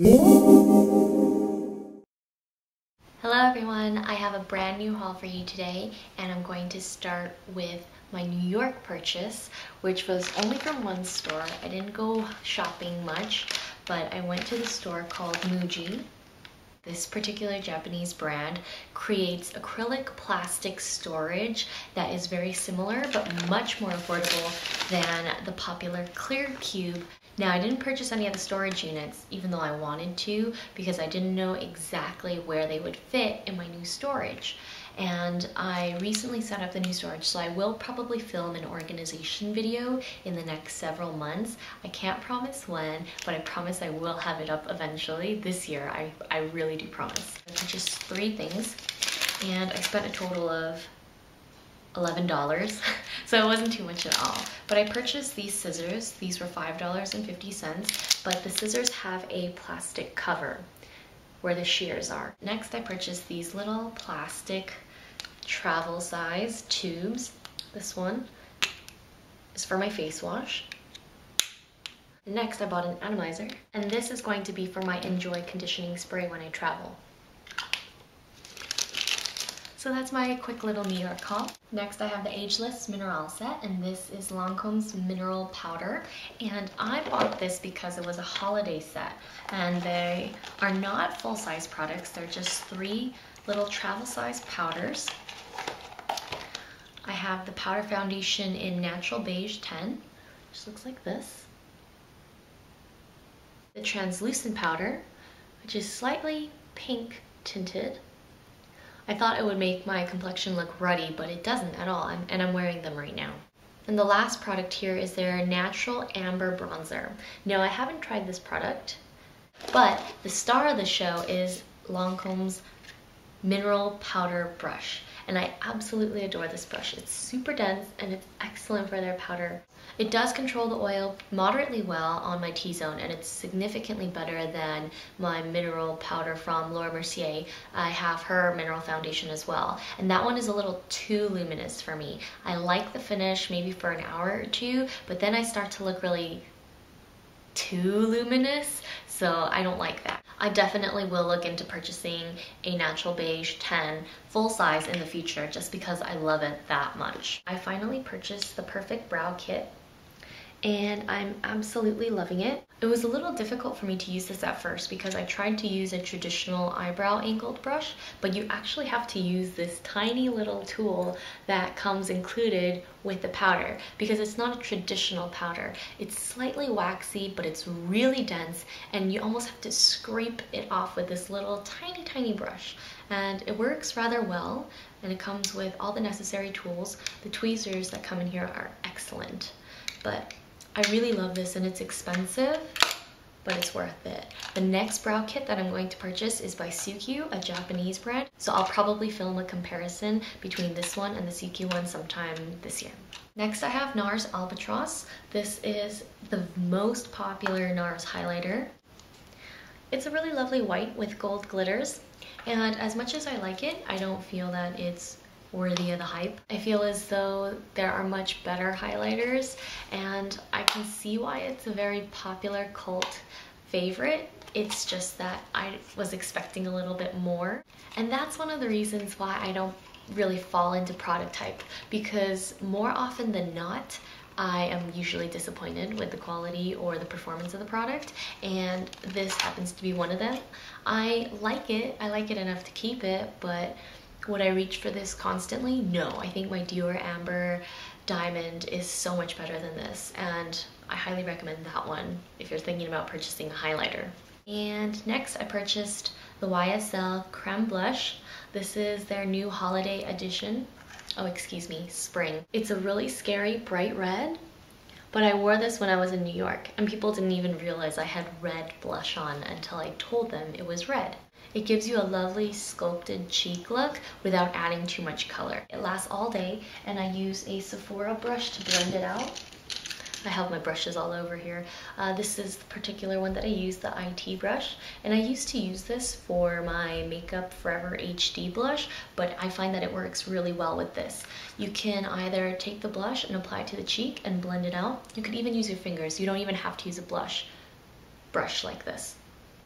Hello everyone, I have a brand new haul for you today, and I'm going to start with my New York purchase, which was only from one store. I didn't go shopping much, but I went to the store called Muji. This particular Japanese brand creates acrylic plastic storage that is very similar but much more affordable than the popular clear cube. Now, I didn't purchase any of the storage units, even though I wanted to, because I didn't know exactly where they would fit in my new storage. And I recently set up the new storage, so I will probably film an organization video in the next several months. I can't promise when, but I promise I will have it up eventually this year. I really do promise. I purchased 3 things, and I spent a total of $11, so it wasn't too much at all. But I purchased these scissors. These were $5.50, but the scissors have a plastic cover where the shears are. Next, I purchased these little plastic travel size tubes. This one is for my face wash. Next, I bought an atomizer, and this is going to be for my Enjoy conditioning spray when I travel. So that's my quick little New York haul. Next, I have the Ageless Mineral set, and this is Lancome's mineral powder. And I bought this because it was a holiday set, and they are not full-size products. They're just 3 little travel-size powders. I have the powder foundation in Natural Beige 10, which looks like this. The translucent powder, which is slightly pink tinted. I thought it would make my complexion look ruddy, but it doesn't at all, and I'm wearing them right now. And the last product here is their Natural Amber Bronzer. Now, I haven't tried this product, but the star of the show is Lancome's Mineral Powder Brush. And I absolutely adore this brush. It's super dense and it's excellent for their powder. It does control the oil moderately well on my T-zone, and it's significantly better than my mineral powder from Laura Mercier. I have her mineral foundation as well, and that one is a little too luminous for me. I like the finish maybe for an hour or 2, but then I start to look really too luminous, so I don't like that. I definitely will look into purchasing a Natural Beige 10 full size in the future just because I love it that much. I finally purchased the Perfect Brow Kit, and I'm absolutely loving it. It was a little difficult for me to use this at first because I tried to use a traditional eyebrow angled brush, but you actually have to use this tiny little tool that comes included with the powder because it's not a traditional powder. It's slightly waxy, but it's really dense, and you almost have to scrape it off with this little tiny brush. And it works rather well, and it comes with all the necessary tools. The tweezers that come in here are excellent, but I really love this, and it's expensive, but it's worth it. The next brow kit that I'm going to purchase is by SUQQU, a Japanese brand. So I'll probably film a comparison between this one and the SUQQU one sometime this year. Next, I have Nars Albatross. This is the most popular Nars highlighter. It's a really lovely white with gold glitters, and as much as I like it, I don't feel that it's worthy of the hype. I feel as though there are much better highlighters, and I can see why it's a very popular cult favorite. It's just that I was expecting a little bit more, and that's one of the reasons why I don't really fall into product hype, because more often than not I am usually disappointed with the quality or the performance of the product, and this happens to be one of them. I like it enough to keep it, but would I reach for this constantly? No. I think my Dior Amber Diamond is so much better than this, and I highly recommend that one if you're thinking about purchasing a highlighter. And next, I purchased the YSL Creme Blush. This is their new holiday edition. Oh, excuse me, spring. It's a really scary bright red, but I wore this when I was in New York, and people didn't even realize I had red blush on until I told them it was red. It gives you a lovely sculpted cheek look without adding too much color. It lasts all day, and I use a Sephora brush to blend it out. I have my brushes all over here. This is the particular one that I use, the IT brush, and I used to use this for my Makeup Forever HD blush, but I find that it works really well with this. You can either take the blush and apply it to the cheek and blend it out. You could even use your fingers. You don't even have to use a brush like this.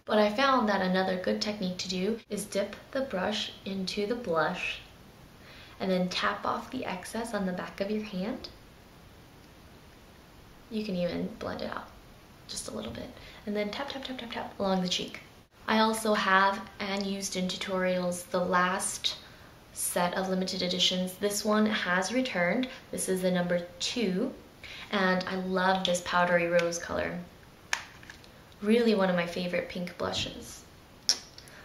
But I found that another good technique to do is dip the brush into the blush and then tap off the excess on the back of your hand. You can even blend it out just a little bit. And then tap, tap, tap, tap, tap along the cheek. I also have and used in tutorials the last set of limited editions. This one has returned. This is the number 2. And I love this powdery rose color. Really one of my favorite pink blushes.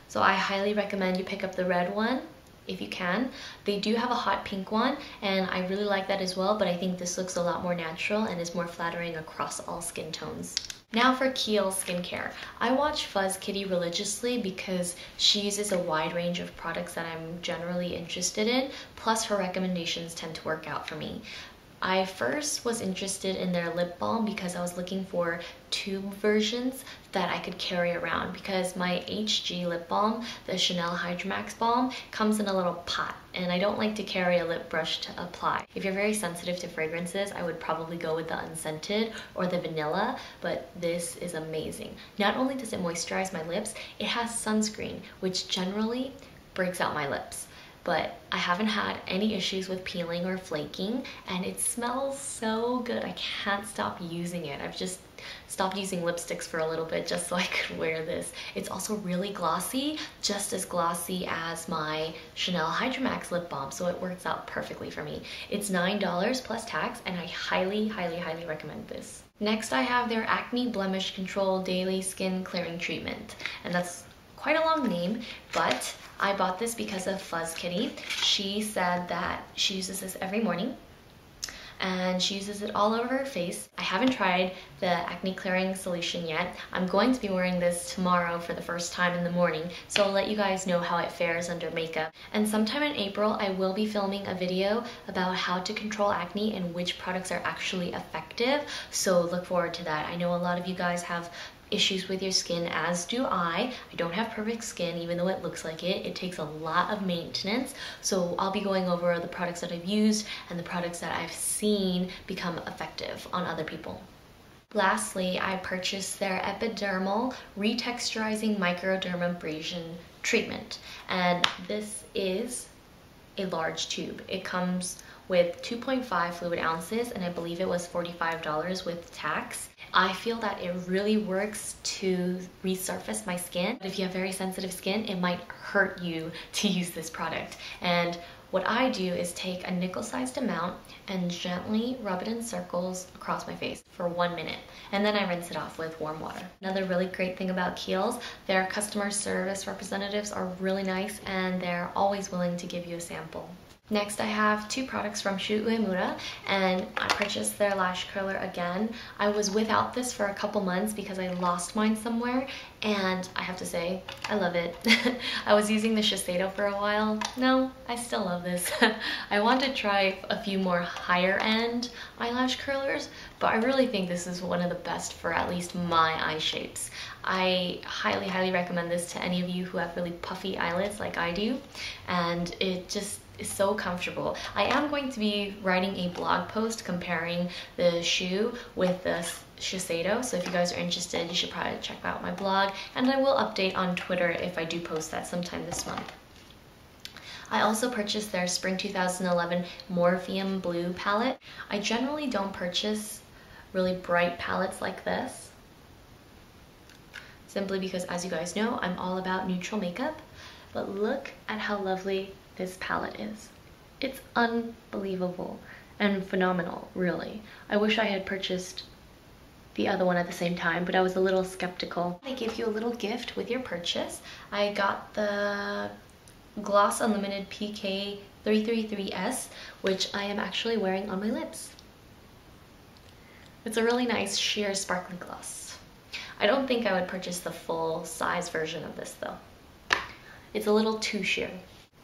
So I highly recommend you pick up the red one if you can. They do have a hot pink one and I really like that as well, but I think this looks a lot more natural and is more flattering across all skin tones. Now for Kiehl skincare. I watch Fuzz Kitty religiously because she uses a wide range of products that I'm generally interested in, plus her recommendations tend to work out for me. I first was interested in their lip balm because I was looking for tube versions that I could carry around, because my HG lip balm, the Chanel Hydromax balm, comes in a little pot and I don't like to carry a lip brush to apply. If you're very sensitive to fragrances, I would probably go with the unscented or the vanilla, but this is amazing. Not only does it moisturize my lips, it has sunscreen, which generally breaks out my lips. But I haven't had any issues with peeling or flaking, and it smells so good. I can't stop using it. I've just stopped using lipsticks for a little bit just so I could wear this. It's also really glossy, just as glossy as my Chanel Hydromax lip balm, so it works out perfectly for me. It's $9 plus tax, and I highly, highly, highly recommend this. Next, I have their Acne Blemish Control Daily Skin Clearing Treatment, and that's quite a long name, but I bought this because of Fuzz Kitty. She said that she uses this every morning and she uses it all over her face. I haven't tried the acne clearing solution yet. I'm going to be wearing this tomorrow for the first time in the morning, so I'll let you guys know how it fares under makeup. And sometime in April, I will be filming a video about how to control acne and which products are actually effective, so look forward to that. I know a lot of you guys have issues with your skin, as do I. I don't have perfect skin, even though it looks like it. It takes a lot of maintenance. So I'll be going over the products that I've used and the products that I've seen become effective on other people. Lastly, I purchased their Epidermal Re-Texturizing Micro-Dermabrasion treatment. And this is a large tube. It comes with 2.5 fluid ounces, and I believe it was $45 with tax. I feel that it really works to resurface my skin. But if you have very sensitive skin, it might hurt you to use this product. And what I do is take a nickel-sized amount and gently rub it in circles across my face for 1 minute. And then I rinse it off with warm water. Another really great thing about Kiehl's, their customer service representatives are really nice and they're always willing to give you a sample. Next, I have 2 products from Shu Uemura, and I purchased their lash curler again. I was without this for a couple months because I lost mine somewhere, and I have to say, I love it. I was using the Shiseido for a while. No, I still love this. I want to try a few more higher end eyelash curlers, but I really think this is one of the best for at least my eye shapes. I highly, highly recommend this to any of you who have really puffy eyelids like I do, and it just is so comfortable. I am going to be writing a blog post comparing the Shu with the Shiseido, so if you guys are interested, you should probably check out my blog, and I will update on Twitter if I do post that sometime this month. I also purchased their Spring 2011 Morpheum Blue palette. I generally don't purchase really bright palettes like this, simply because, as you guys know, I'm all about neutral makeup, but look at how lovely this palette is. It's unbelievable and phenomenal, really. I wish I had purchased the other one at the same time, but I was a little skeptical. They give you a little gift with your purchase. I got the Gloss Unlimited PK 333S, which I am actually wearing on my lips. It's a really nice sheer sparkly gloss. I don't think I would purchase the full size version of this though. It's a little too sheer.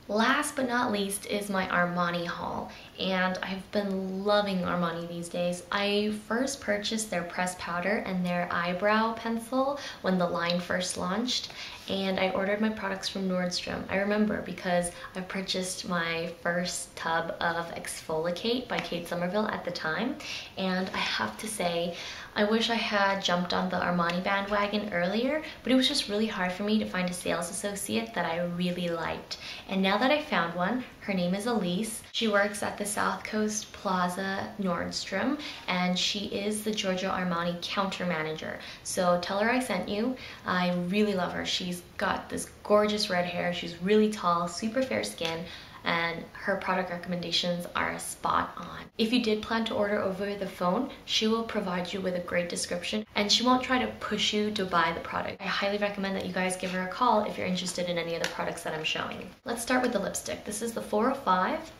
Last but not least is my Armani haul, and I've been loving Armani these days. I first purchased their pressed powder and their eyebrow pencil when the line first launched, and I ordered my products from Nordstrom. I remember because I purchased my first tub of Exfoliate by Kate Somerville at the time, and I have to say, I wish I had jumped on the Armani bandwagon earlier, but it was just really hard for me to find a sales associate that I really liked. And now that I found one, her name is Elise. She works at the South Coast Plaza Nordstrom, and she is the Giorgio Armani counter manager. So tell her I sent you. I really love her. She's got this gorgeous red hair. She's really tall, super fair skin, and her product recommendations are spot on. If you did plan to order over the phone, she will provide you with a great description, and she won't try to push you to buy the product. I highly recommend that you guys give her a call if you're interested in any of the products that I'm showing. Let's start with the lipstick. This is the 405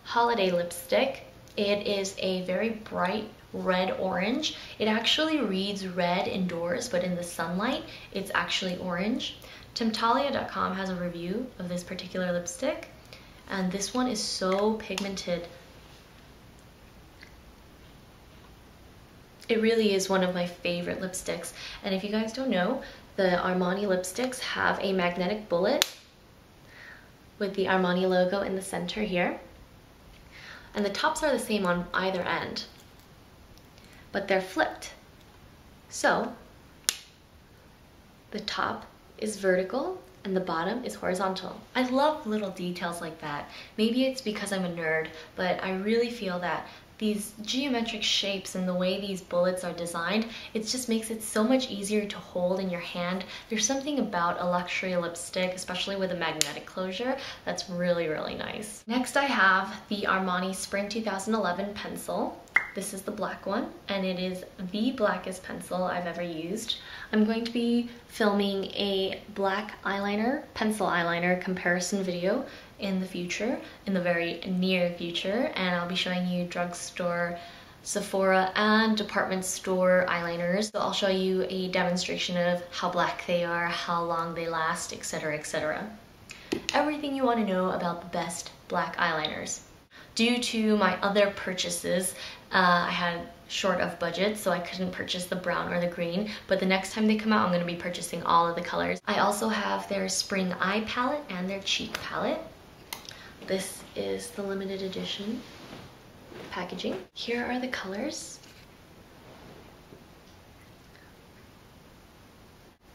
Holiday Lipstick. It is a very bright red orange. It actually reads red indoors, but in the sunlight, it's actually orange. Temptalia.com has a review of this particular lipstick, and this one is so pigmented. It really is one of my favorite lipsticks. And if you guys don't know, the Armani lipsticks have a magnetic bullet with the Armani logo in the center here. And the tops are the same on either end, but they're flipped. So the top is vertical and the bottom is horizontal. I love little details like that. Maybe it's because I'm a nerd, but I really feel that these geometric shapes and the way these bullets are designed, it just makes it so much easier to hold in your hand. There's something about a luxury lipstick, especially with a magnetic closure, that's really, really nice. Next I have the Armani Spring 2011 pencil. This is the black one, and it is the blackest pencil I've ever used. I'm going to be filming a black eyeliner, pencil eyeliner comparison video in the future, in the very near future, and I'll be showing you drugstore, Sephora, and department store eyeliners. So I'll show you a demonstration of how black they are, how long they last, etc., etc. Everything you want to know about the best black eyeliners. Due to my other purchases, I had short of budget, so I couldn't purchase the brown or the green, but the next time they come out, I'm going to be purchasing all of the colors. I also have their spring eye palette and their cheek palette. This is the limited edition packaging. Here are the colors.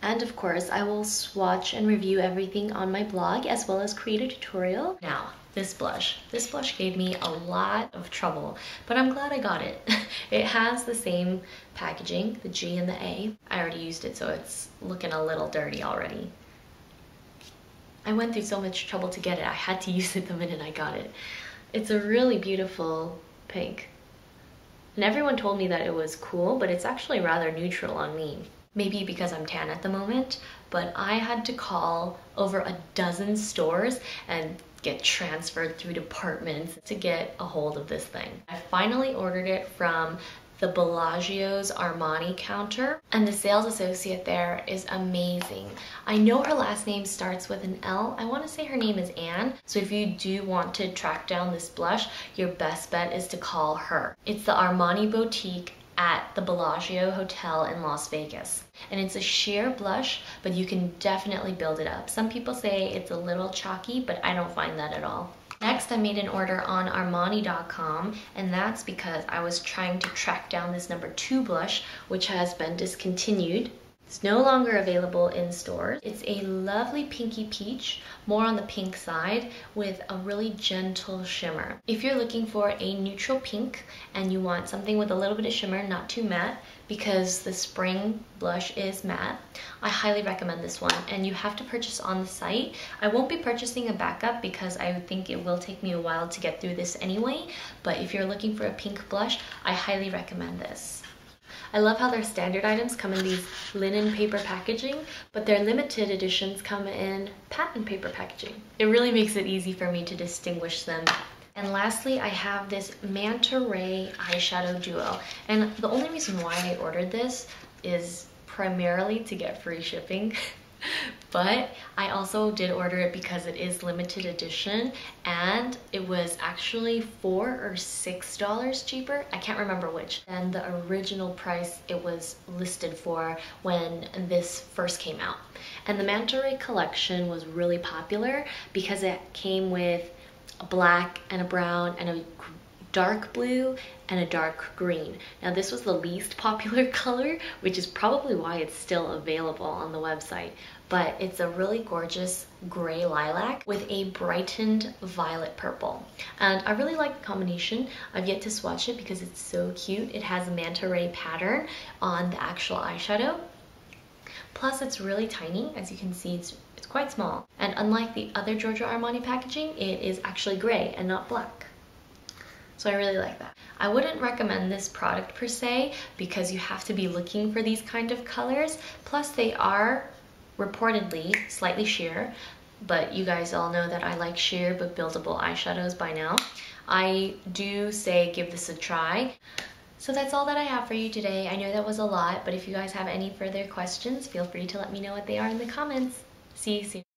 And of course, I will swatch and review everything on my blog, as well as create a tutorial. Now, this blush. This blush gave me a lot of trouble, but I'm glad I got it. It has the same packaging, the G and the A. I already used it, so it's looking a little dirty already. I went through so much trouble to get it. I had to use it the minute I got it. It's a really beautiful pink. And everyone told me that it was cool, but it's actually rather neutral on me. Maybe because I'm tan at the moment, but I had to call over a dozen stores and get transferred through departments to get a hold of this thing. I finally ordered it from the Bellagio's Armani counter, and the sales associate there is amazing. I know her last name starts with an L. I want to say her name is Anne, so if you do want to track down this blush, your best bet is to call her. It's the Armani Boutique at the Bellagio Hotel in Las Vegas. And it's a sheer blush, but you can definitely build it up. Some people say it's a little chalky, but I don't find that at all. Next, I made an order on Armani.com, and that's because I was trying to track down this number 2 blush, which has been discontinued. It's no longer available in stores. It's a lovely pinky peach, more on the pink side, with a really gentle shimmer. If you're looking for a neutral pink and you want something with a little bit of shimmer, not too matte, because the spring blush is matte, I highly recommend this one, and you have to purchase on the site. I won't be purchasing a backup because I think it will take me a while to get through this anyway, but if you're looking for a pink blush, I highly recommend this. I love how their standard items come in these linen paper packaging, but their limited editions come in pattern paper packaging. It really makes it easy for me to distinguish them. And lastly, I have this Manta Ray eyeshadow duo. And the only reason why I ordered this is primarily to get free shipping. But I also did order it because it is limited edition, and it was actually $4 or $6 cheaper. I can't remember which than the original price it was listed for when this first came out. And the Manta Ray collection was really popular because it came with a black and a brown and a dark blue and a dark green. Now this was the least popular color, which is probably why it's still available on the website, but it's a really gorgeous gray lilac with a brightened violet purple. And I really like the combination. I've yet to swatch it because it's so cute. It has a manta ray pattern on the actual eyeshadow. Plus it's really tiny, as you can see, it's quite small. And unlike the other Giorgio Armani packaging, it is actually gray and not black. So I really like that. I wouldn't recommend this product per se because you have to be looking for these kind of colors. Plus they are reportedly slightly sheer, but you guys all know that I like sheer but buildable eyeshadows by now. I do say give this a try. So that's all that I have for you today. I know that was a lot, but if you guys have any further questions, feel free to let me know what they are in the comments. See you soon.